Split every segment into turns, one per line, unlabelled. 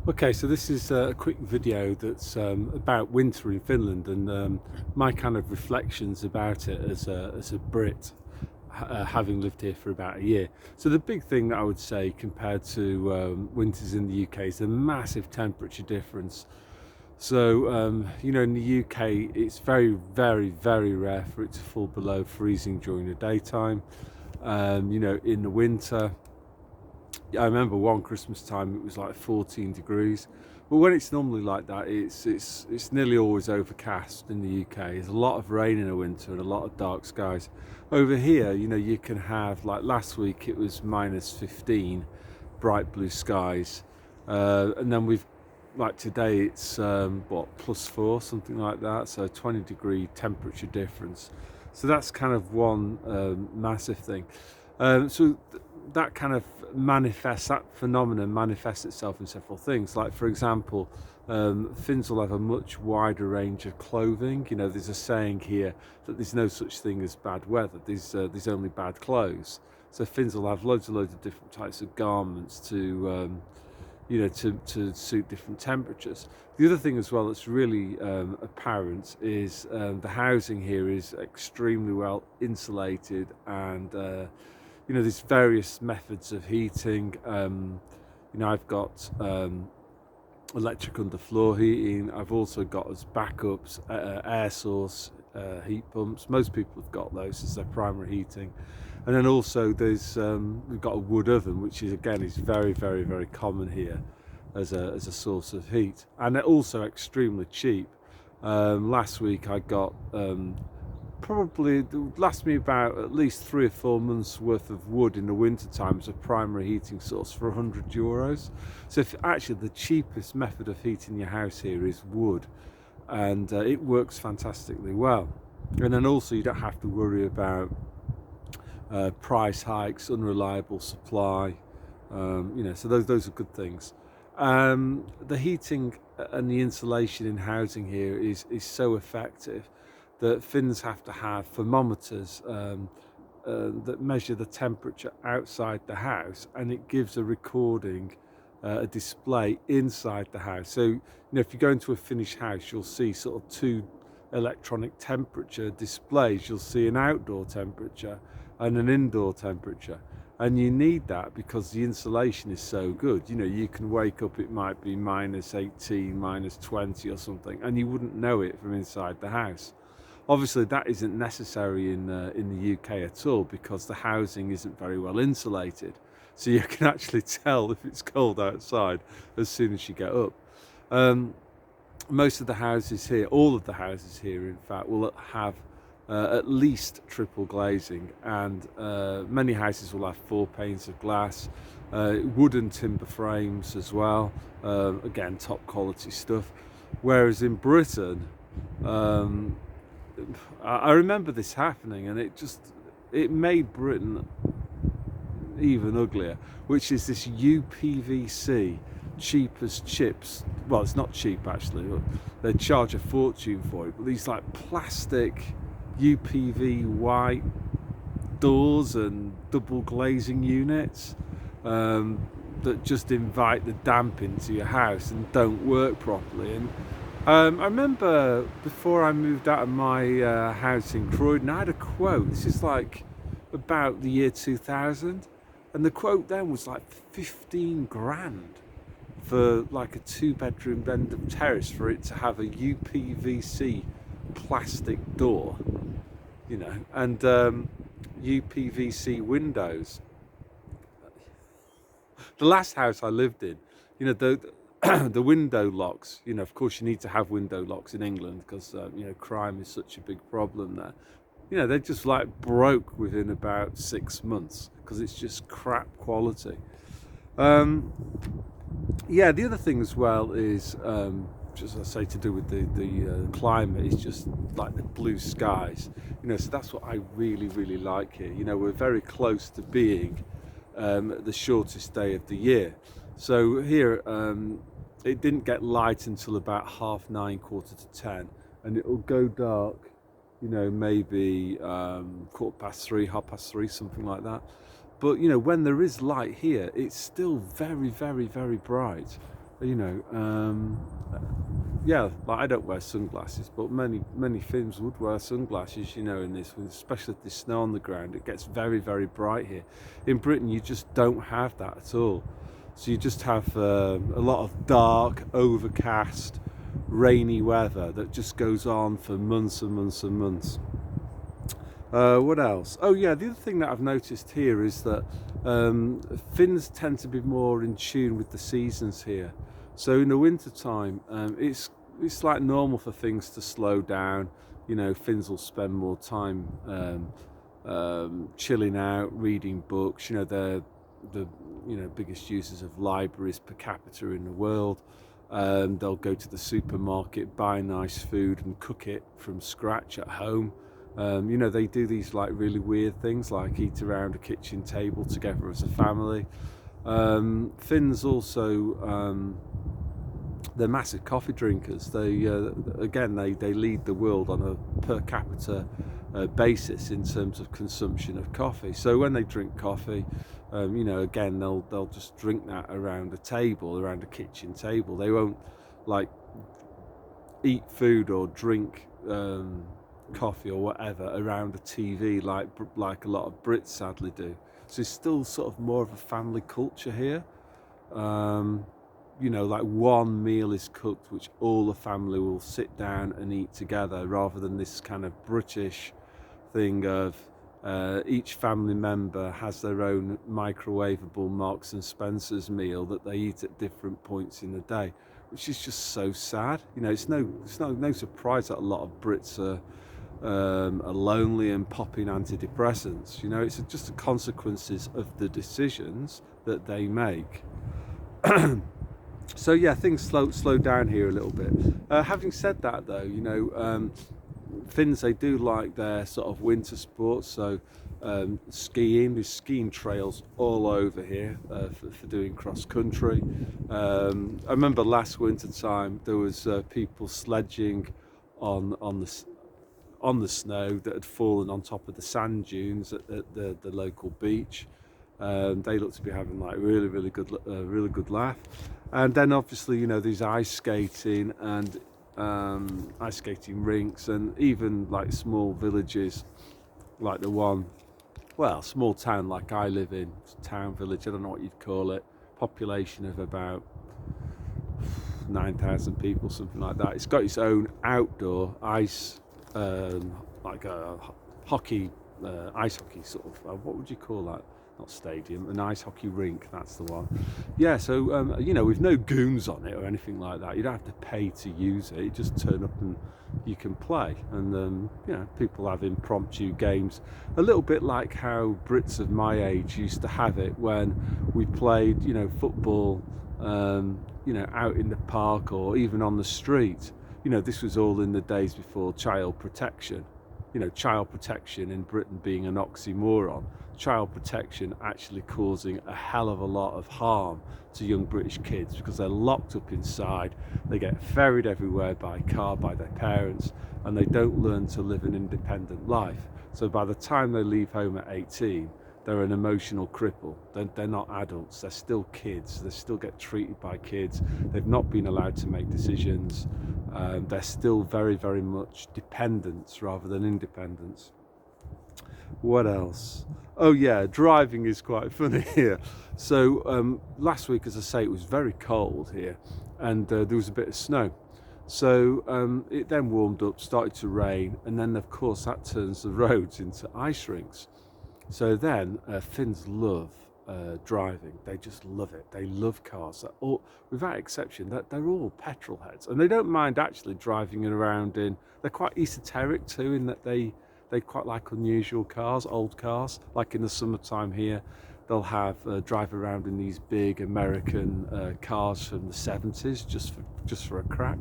Okay, so this is a quick video that's about winter in Finland and my kind of reflections about it as a Brit, having lived here for about a year. So the big thing that I would say compared to winters in the UK is a massive temperature difference. So in the UK, it's very, very, very rare for it to fall below freezing during the daytime. In the winter, I remember one Christmas time it was like 14 degrees, but when it's normally like that, it's nearly always overcast in the UK. There's a lot of rain in the winter and a lot of dark skies. Over here, you can have, like last week it was -15, bright blue skies, and then we've, like today it's what, +4, something like that, so 20-degree temperature difference. So that's kind of one massive thing. So that kind of that phenomenon manifests itself in several things. Like, for example, Finns will have a much wider range of clothing. There's a saying here that there's no such thing as bad weather. There's only bad clothes. So Finns will have loads and loads of different types of garments to suit different temperatures. The other thing as well that's really apparent is the housing here is extremely well insulated, and there's various methods of heating. I've got electric underfloor heating. I've also got as backups air source heat pumps. Most people have got those as their primary heating. And then also we've got a wood oven, which is very, very, very common here as a source of heat, and they're also extremely cheap. Last week I got probably it would last me about at least 3 or 4 months worth of wood in the winter time as a primary heating source for €100. So if actually the cheapest method of heating your house here is wood, and it works fantastically well. And then also you don't have to worry about price hikes, unreliable supply. So those are good things. The heating and the insulation in housing here is so effective that Finns have to have thermometers that measure the temperature outside the house, and it gives a recording, a display inside the house. So if you go into a Finnish house, you'll see sort of two electronic temperature displays. You'll see an outdoor temperature and an indoor temperature, and you need that because the insulation is so good. You can wake up, it might be -18, -20 or something, and you wouldn't know it from inside the house. Obviously that isn't necessary in the UK at all, because the housing isn't very well insulated, so you can actually tell if it's cold outside as soon as you get up. Most of the houses here, all of the houses here in fact, will have at least triple glazing, and many houses will have 4 panes of glass, wooden timber frames as well, again top quality stuff. Whereas in Britain, um, I remember this happening, and it made Britain even uglier, which is this UPVC, cheap as chips. Well, it's not cheap actually, they charge a fortune for it, but these like plastic UPV white doors and double glazing units that just invite the damp into your house and don't work properly. And I remember before I moved out of my house in Croydon, I had a quote. This is like about the year 2000, and the quote then was like 15 grand for like a 2-bedroom end of terrace, for it to have a UPVC plastic door, and UPVC windows. The last house I lived in, the the window locks. Of course, you need to have window locks in England because crime is such a big problem there. They just like broke within about 6 months because it's just crap quality. Um, yeah, the other thing as well is, just as I say, to do with the climate, is just like the blue skies. So that's what I really, really like here. We're very close to being the shortest day of the year. So here, it didn't get light until about 9:30, 9:45, and it'll go dark, maybe 3:15, 3:30, something like that. But when there is light here, it's still very, very, very bright. you know, yeah, like I don't wear sunglasses, but many Finns would wear sunglasses, you know, in this, especially if there's snow on the ground. It gets very, very bright here. In Britain, you just don't have that at all. So you just have a lot of dark, overcast, rainy weather that just goes on for months and months and months. What else? Oh yeah, the other thing that I've noticed here is that Finns tend to be more in tune with the seasons here. So in the winter time, it's like normal for things to slow down. You know, Finns will spend more time chilling out, reading books. You know, they're the biggest users of libraries per capita in the world. They'll go to the supermarket, buy nice food, and cook it from scratch at home. You know, they do these like really weird things, like eat around a kitchen table together as a family. Finns also, they're massive coffee drinkers. They again, they lead the world on a per capita basis in terms of consumption of coffee. So when they drink coffee, you know, again, they'll just drink that around a table, around a kitchen table. They won't like eat food or drink coffee or whatever around a TV like a lot of Brits sadly do. So it's still sort of more of a family culture here. You know, like one meal is cooked which all the family will sit down and eat together, rather than this kind of British thing of each family member has their own microwavable Marks and Spencer's meal that they eat at different points in the day, which is just so sad. You know, it's no surprise that a lot of Brits are lonely and popping antidepressants. You know, it's just the consequences of the decisions that they make. So yeah, things slow down here a little bit. Having said that, though, you know, Finns, they do like their sort of winter sports. So skiing, there's skiing trails all over here for doing cross country. I remember last winter time there was people sledging on the snow that had fallen on top of the sand dunes at the local beach. They look to be having like really good laugh. And then obviously, you know, there's ice skating and ice skating rinks, and even like small villages like the one, well, small town like I live in, town village, I don't know what you'd call it, population of about 9,000 people, something like that. It's got its own outdoor ice, like a hockey, ice hockey sort of, what would you call that? Not stadium, an ice hockey rink, that's the one. Yeah, so you know, with no goons on it or anything like that, you don't have to pay to use it. You just turn up and you can play, and you know, people have impromptu games, a little bit like how Brits of my age used to have it when we played, you know, football, you know, out in the park or even on the street. You know, this was all in the days before child protection. You know, child protection in Britain being an oxymoron, child protection actually causing a hell of a lot of harm to young British kids, because they're locked up inside, they get ferried everywhere by car by their parents, and they don't learn to live an independent life. So by the time they leave home at 18, they're an emotional cripple. They're not adults, they're still kids, they still get treated by kids, they've not been allowed to make decisions, they're still very much dependents rather than independents. What else? Oh yeah, driving is quite funny here. So last week, as I say, it was very cold here, and there was a bit of snow. So it then warmed up, started to rain, and then of course that turns the roads into ice rinks. So then Finns love driving. They just love it. They love cars. They're all, without exception, they're all petrol heads, and they don't mind actually driving around in. They're quite esoteric too, in that they quite like unusual cars, old cars. Like in the summertime here, they'll have drive around in these big American cars from the 70s just for a crack.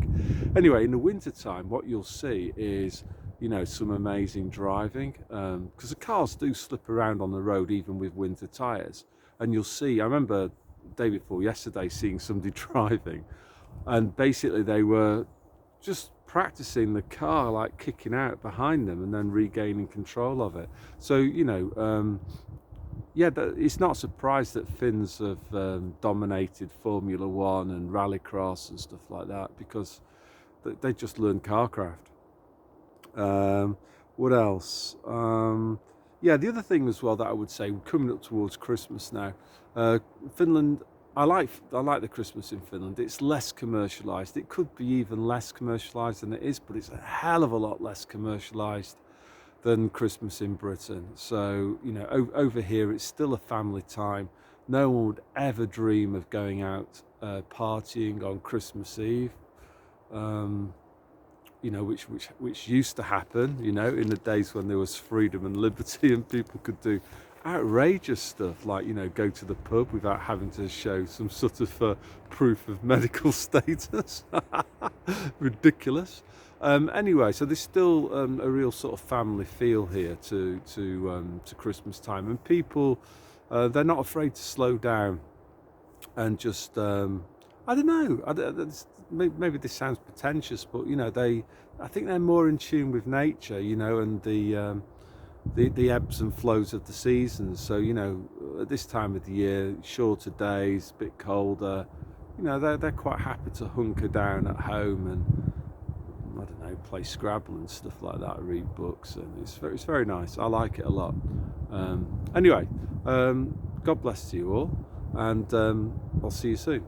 Anyway, in the wintertime, what you'll see is, you know, some amazing driving, because the cars do slip around on the road even with winter tyres. And you'll see, I remember day before yesterday seeing somebody driving, and basically they were just practicing the car, like kicking out behind them and then regaining control of it. So, you know, yeah, it's not a surprise that Finns have dominated Formula One and Rallycross and stuff like that, because they just learned carcraft. Um, what else? Yeah, the other thing as well that I would say, coming up towards Christmas now, Finland. I like the Christmas in Finland. It's less commercialised. It could be even less commercialised than it is, but it's a hell of a lot less commercialised than Christmas in Britain. So, over here it's still a family time. No one would ever dream of going out partying on Christmas Eve. Um, which used to happen, in the days when there was freedom and liberty and people could do outrageous stuff like, go to the pub without having to show some sort of proof of medical status. Ridiculous. Anyway, so there's still a real sort of family feel here to Christmas time, and people they're not afraid to slow down and just I don't know. Maybe this sounds pretentious, but I think they're more in tune with nature, and the ebbs and flows of the seasons. So at this time of the year, shorter days, a bit colder. They're quite happy to hunker down at home and, I don't know, play Scrabble and stuff like that, read books, and it's very nice. I like it a lot. Anyway, God bless you all, and I'll see you soon.